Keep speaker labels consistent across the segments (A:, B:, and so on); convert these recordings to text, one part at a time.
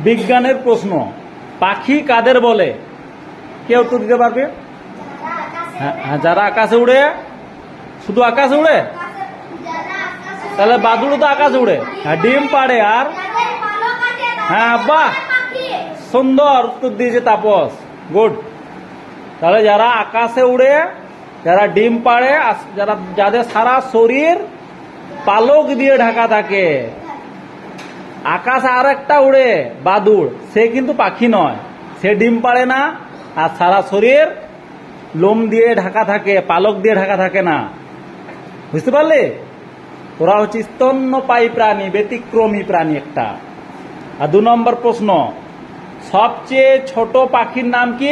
A: বিজ্ঞানের প্রশ্ন, পাখি কাদের বলে? কে উত্তর দিতে পারবে? হ্যাঁ, যারা আকাশে উড়ে। শুধু আকাশে উড়ে? তাহলে বাদুড় তো আকাশে উড়ে। হ্যাঁ, ডিম পাড়ে। আর হ্যাঁ, বাহ, সুন্দর উত্তর দিয়েছে তাপস, গুড। তাহলে যারা আকাশে উড়ে, যারা ডিম পাড়ে, যাদের সারা শরীর পালক দিয়ে ঢাকা থাকে। আকাশে আর একটা উড়ে বাদুড়, সে কিন্তু পাখি নয়, সে ডিম পাড়ে না, আর সারা শরীর লোম দিয়ে ঢাকা থাকে, পালক দিয়ে ঢাকা থাকে না। বুঝতে পারলে? ওরা হচ্ছে স্তন্যপায়ী প্রাণী, ব্যতিক্রমী প্রাণী একটা। আর 2 নম্বর প্রশ্ন, সবচেয়ে ছোট পাখির নাম কি?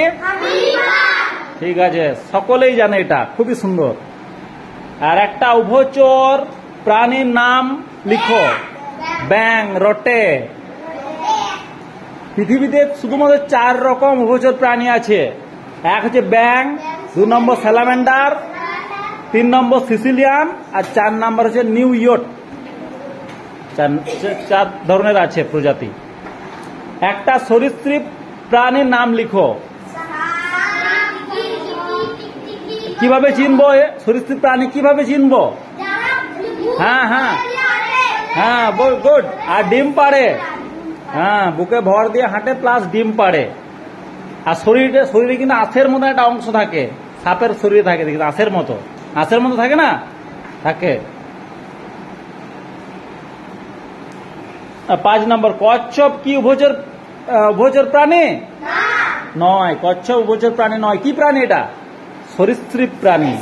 A: ঠিক আছে, সকলেই জানে, এটা খুবই সুন্দর। আর একটা উভচর প্রাণীর নাম লিখো। ব্যাং, রটে। পৃথিবীতে শুধুমাত্র 4 রকম উভচর প্রাণী আছে। এক হচ্ছে ব্যাং, 2 নম্বর স্যালামেন্ডার, 3 নম্বর সিসিলিয়ান, আর 4 নম্বর হচ্ছে নিউ ইয়র্ক। 4 ধরনের আছে প্রজাতি। একটা সরীসৃপ প্রাণীর নাম লিখো। কিভাবে চিনবো সরীসৃপ প্রাণী? কিভাবে চিনবো? হ্যাঁ হ্যাঁ হ্যাঁ, গুড। আর ডিম পাড়ে। হ্যাঁ, বুকে ভর দিয়ে হাঁটে প্লাস ডিম পাড়ে। আর শরীরে কিন্তু আঁশের মতো একটা অংশ থাকে, সাপের শরীরে থাকে, দেখি আঁশের মতো থাকে না, থাকে। 5 নম্বর, কচ্ছপ কি উভচর প্রাণী? নয়, কচ্ছপ উভচর প্রাণী নয়। কি প্রাণী এটা? সরীসৃপ প্রাণী।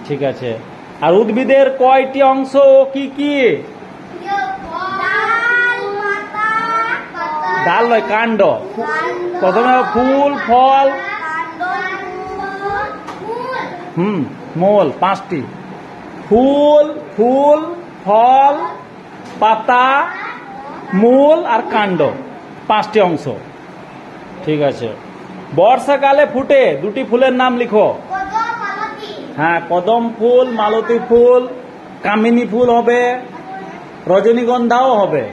A: ঠিক আছে। আর উদ্ভিদের কয়টি অংশ ও কি কি? ডাল নয়, কাণ্ড। প্রথমে ফুল, ফল, মূল, 5টি। ফুল, ফল, পাতা, মূল আর কাণ্ড, 5টি অংশ। ঠিক আছে। বর্ষাকালে ফুটে 2টি ফুলের নাম লিখো। হ্যাঁ, কদম ফুল, মালতী ফুল, কামিনী ফুল হবে, রজনীগন্ধাও হবে।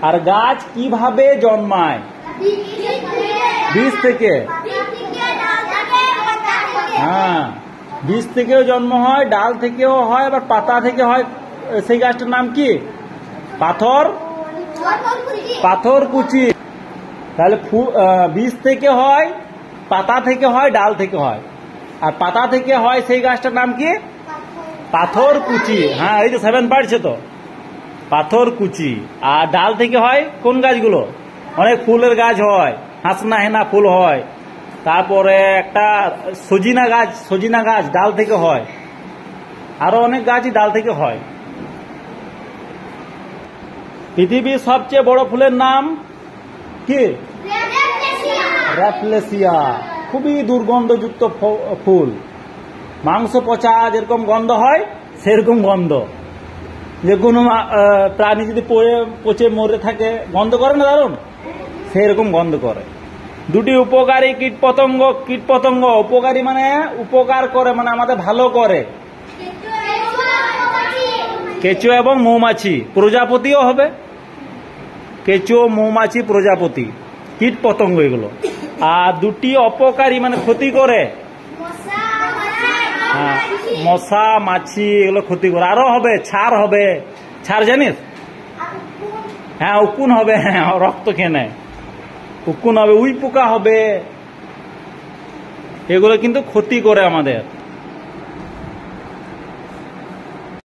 A: আর গাছ কিভাবে জন্মায়? বীজ থেকে। হ্যাঁ, বীজ থেকেও জন্ম হয়, ডাল থেকেও হয়, আবার পাতা থেকে হয়। সেই গাছটার নাম কি? পাথরকুচি। তাহলে বীজ থেকে হয়, পাতা থেকে হয়, ডাল থেকে হয়। আর পাতা থেকে হয় সেই গাছটার নাম কি? পাথরকুচি। হ্যাঁ, এই যে 7 পারছে তো, পাথরকুচি। আর ডাল থেকে হয় কোন গাছগুলো? অনেক ফুলের গাছ হয়, হাসনা হেনা ফুল হয়। তারপরে একটা সজিনা গাছ ডাল থেকে হয়। আরো অনেক গাছই ডাল থেকে হয়। পৃথিবীর সবচেয়ে বড় ফুলের নাম কি? র্যাফলেসিয়া। খুবই দুর্গন্ধযুক্ত ফুল। মাংস পচা যেরকম গন্ধ হয়, সেরকম গন্ধ। যে কোনো প্রাণী যদি পচে মরে থাকে, গন্ধ করে না দারুণ, সেরকম গন্ধ করে। 2টি উপকারী কীটপতঙ্গ। উপকারী মানে উপকার করে, মানে আমাদের ভালো করে। কেঁচো এবং মৌমাছি। প্রজাপতিও হবে, কেঁচো, মৌমাছি, প্রজাপতি, কীটপতঙ্গ এগুলো। আর 2টি অপকারী মানে ক্ষতি করে। হ্যাঁ, মশা, মাছি, এগুলো ক্ষতি করে। আরো হবে, ছাড় হবে। ছাড় জানিস? হ্যাঁ, উকুন হবে। হ্যাঁ, রক্ত খেয়ে নেয়, উকুন হবে। উই পোকা হবে। এগুলো কিন্তু ক্ষতি করে আমাদের।